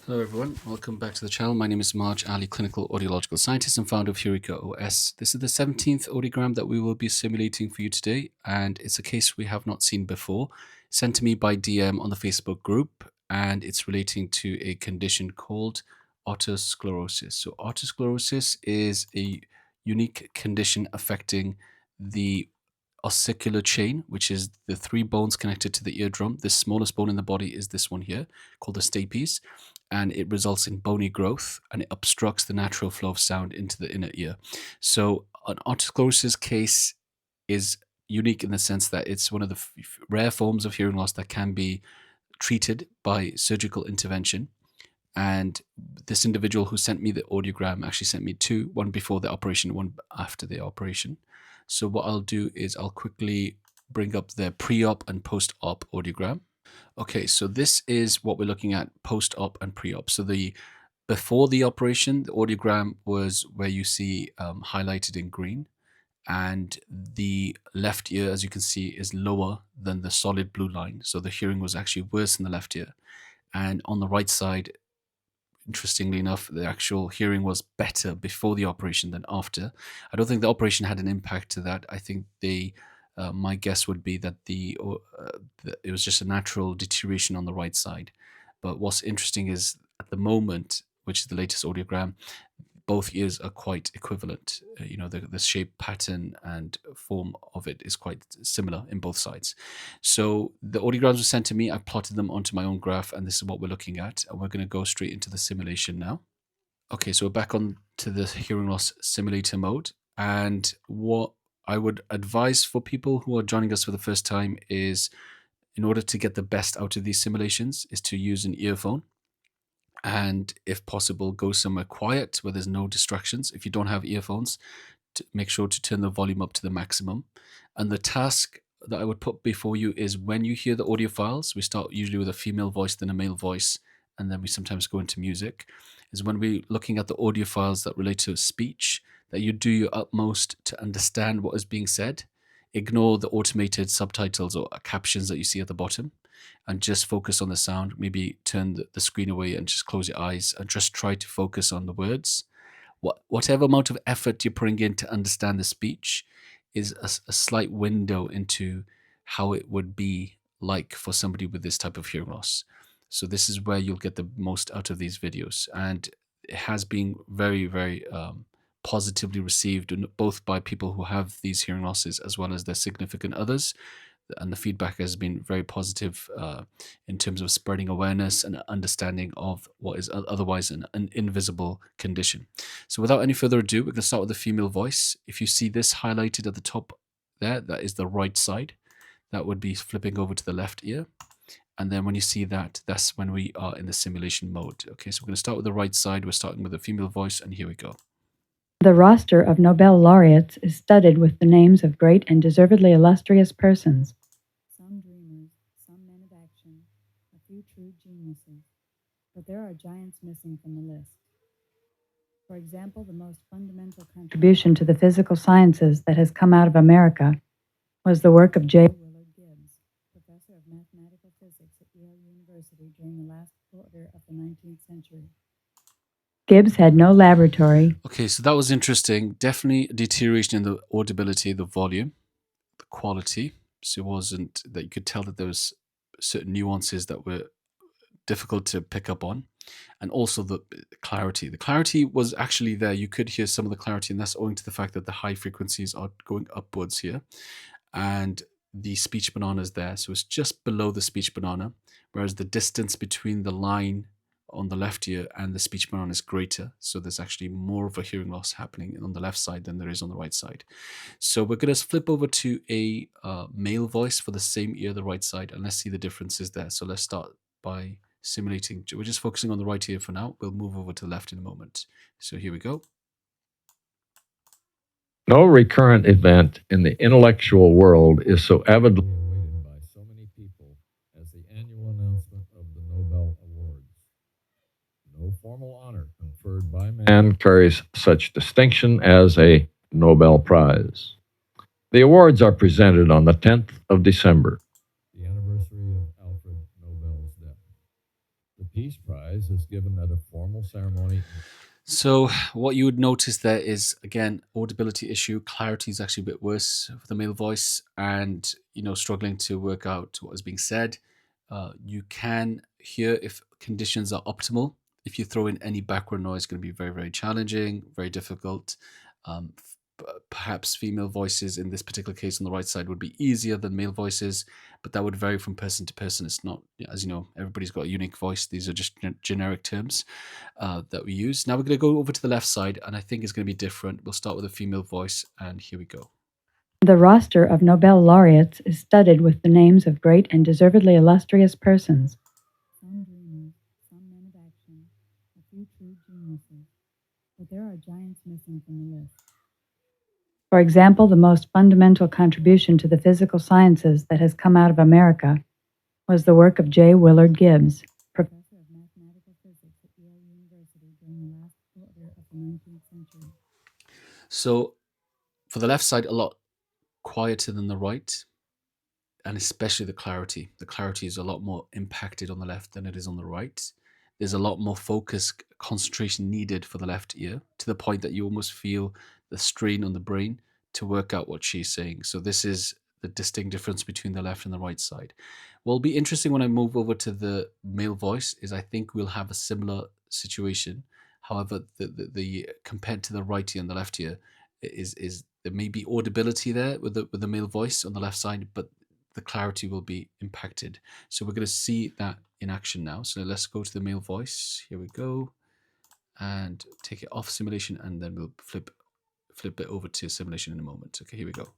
Hello, everyone. Welcome back to the channel. My name is Marj Ali, clinical audiological scientist and founder of Heureka OS. This is the 17th audiogram that we will be simulating for you today, and it's a case we have not seen before, sent to me by DM on the Facebook group, and it's relating to a condition called otosclerosis. So, otosclerosis is a unique condition affecting the ossicular chain, which is the three bones connected to the eardrum. The smallest bone in the body is this one here, called the stapes, and it results in bony growth and it obstructs the natural flow of sound into the inner ear. So, an otosclerosis case is unique in the sense that it's one of the rare forms of hearing loss that can be treated by surgical intervention. And this individual who sent me the audiogram actually sent me two, one before the operation, one after the operation. So what I'll do is I'll quickly bring up the pre-op and post-op audiogram. Okay, so this is what we're looking at post-op and pre-op. So the before the operation, the audiogram was where you see highlighted in green, and the left ear, as you can see, is lower than the solid blue line. So the hearing was actually worse in the left ear. And on the right side, interestingly enough, the actual hearing was better before the operation than after. I don't think the operation had an impact to that. I think my guess would be that it was just a natural deterioration on the right side. But what's interesting is at the moment, which is the latest audiogram, both ears are quite equivalent. The shape, pattern, and form of it is quite similar in both sides. So the audiograms were sent to me. I plotted them onto my own graph, and this is what we're looking at. And we're going to go straight into the simulation now. Okay, so we're back on to the hearing loss simulator mode. And what I would advise for people who are joining us for the first time is, in order to get the best out of these simulations, is to use an earphone. And if possible, go somewhere quiet where there's no distractions. If you don't have earphones, make sure to turn the volume up to the maximum. And the task that I would put before you is, when you hear the audio files, we start usually with a female voice, then a male voice, and then we sometimes go into music, is when we're looking at the audio files that relate to speech, that you do your utmost to understand what is being said. Ignore the automated subtitles or captions that you see at the bottom, and just focus on the sound. Maybe turn the screen away and just close your eyes and just try to focus on the words. Whatever amount of effort you're putting in to understand the speech is a slight window into how it would be like for somebody with this type of hearing loss. So this is where you'll get the most out of these videos. And it has been very, very positively received, both by people who have these hearing losses as well as their significant others. And the feedback has been very positive in terms of spreading awareness and understanding of what is otherwise an invisible condition. So without any further ado, we're going to start with the female voice. If you see this highlighted at the top there, that is the right side. That would be flipping over to the left ear. And then when you see that, that's when we are in the simulation mode. Okay, so we're going to start with the right side. We're starting with the female voice, and here we go. The roster of Nobel laureates is studded with the names of great and deservedly illustrious persons. Some dreamers, some men of action, a few true geniuses. But there are giants missing from the list. For example, the most fundamental contribution to the physical sciences that has come out of America was the work of J. Willard Gibbs, professor of mathematical physics at Yale University during the last quarter of the 19th century. Gibbs had no laboratory. Okay, so that was interesting. Definitely a deterioration in the audibility, the volume, the quality. So it wasn't that you could tell that there was certain nuances that were difficult to pick up on, and also the clarity. The clarity was actually there. You could hear some of the clarity, and that's owing to the fact that the high frequencies are going upwards here, and the speech banana is there. So it's just below the speech banana, whereas the distance between the line on the left ear and the speech banana is greater. So there's actually more of a hearing loss happening on the left side than there is on the right side. So we're going to flip over to a male voice for the same ear, the right side, and let's see the differences there. So let's start by simulating. We're just focusing on the right ear for now. We'll move over to the left in a moment. So here we go. No recurrent event in the intellectual world is so avidly awaited by so many people as the annual announcement of the Nobel Awards. No formal honor conferred by man carries such distinction as a Nobel Prize. The awards are presented on the 10th of December, the anniversary of Alfred Nobel's death. The Peace Prize is given at a formal ceremony. So what you would notice there is, again, audibility issue. Clarity is actually a bit worse for the male voice, and struggling to work out what is being said. You can hear if conditions are optimal. If you throw in any background noise, it's going to be very, very challenging, very difficult. Perhaps female voices in this particular case on the right side would be easier than male voices, but that would vary from person to person. It's not, as you know, everybody's got a unique voice. These are just generic terms that we use. Now we're going to go over to the left side, and I think it's going to be different. We'll start with a female voice, and here we go. The roster of Nobel laureates is studded with the names of great and deservedly illustrious persons. Some dreamers, some men of action, a few true geniuses. But there are giants missing from the list. For example, the most fundamental contribution to the physical sciences that has come out of America was the work of J. Willard Gibbs, professor of mathematical physics at Yale University during the last quarter of the 19th century. So for the left side, a lot quieter than the right, and especially the clarity. The clarity is a lot more impacted on the left than it is on the right. There's a lot more focus, concentration needed for the left ear, to the point that you almost feel the strain on the brain to work out what she's saying. So this is the distinct difference between the left and the right side. What will be interesting when I move over to the male voice is I think we'll have a similar situation. However, the compared to the right ear and the left ear is there may be audibility there with the male voice on the left side, but the clarity will be impacted. So we're going to see that in action now. So let's go to the male voice. Here we go, and take it off simulation, and then we'll flip it over to simulation in a moment. Okay, here we go.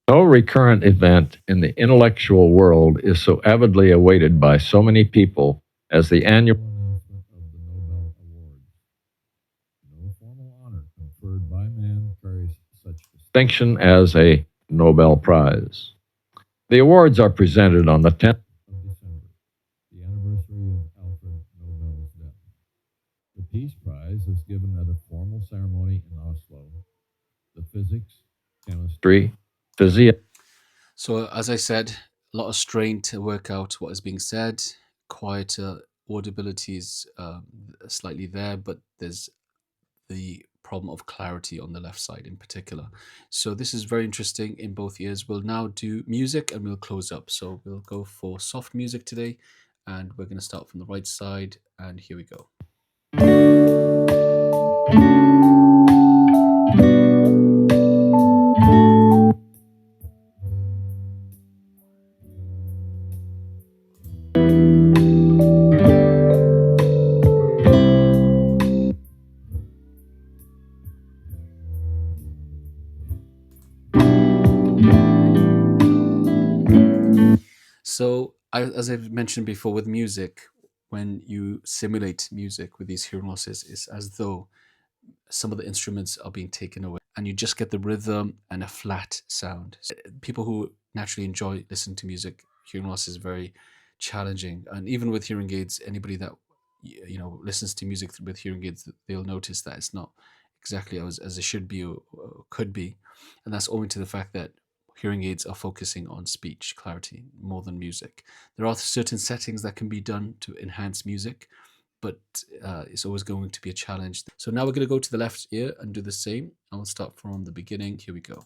No recurrent event in the intellectual world is so avidly awaited by so many people as the annual announcement of the Nobel Awards. No formal honor conferred by man carries such distinction as a Nobel Prize. The awards are presented on the 10th of December, the anniversary of Alfred Nobel's death. The Peace Prize is given at a formal ceremony in Oslo. The physics, chemistry, physics. So as I said, a lot of strain to work out what is being said. Quieter audibility is slightly there, but there's the problem of clarity on the left side in particular. So this is very interesting in both ears. We'll now do music and we'll close up. So we'll go for soft music today, and we're going to start from the right side, and here we go. So, as I've mentioned before with music, when you simulate music with these hearing losses, it's as though some of the instruments are being taken away, and you just get the rhythm and a flat sound. People who naturally enjoy listening to music, hearing loss is very challenging. And even with hearing aids, anybody that listens to music with hearing aids, they'll notice that it's not exactly as it should be or could be, and that's owing to the fact that hearing aids are focusing on speech clarity more than music. There are certain settings that can be done to enhance music, but it's always going to be a challenge. So now we're going to go to the left ear and do the same. I'll start from the beginning. Here we go.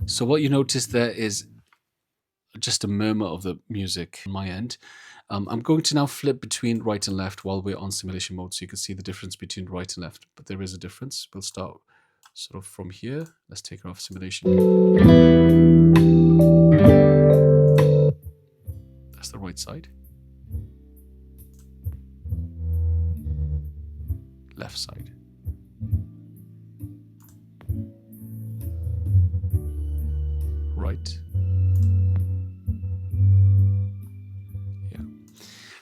So what you notice there is just a murmur of the music on my end. I'm going to now flip between right and left while we're on simulation mode, so you can see the difference between right and left, but there is a difference. We'll start sort of from here. Let's take it off simulation. That's the right side. Left side. Right. Yeah.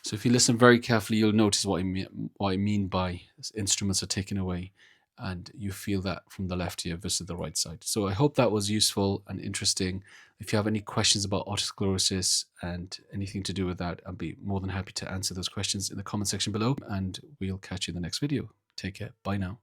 So if you listen very carefully, you'll notice what I mean by instruments are taken away. and you feel that from the left ear versus the right side. So I hope that was useful and interesting. If you have any questions about otosclerosis and anything to do with that, I'll be more than happy to answer those questions in the comment section below, and we'll catch you in the next video. Take care. Bye now.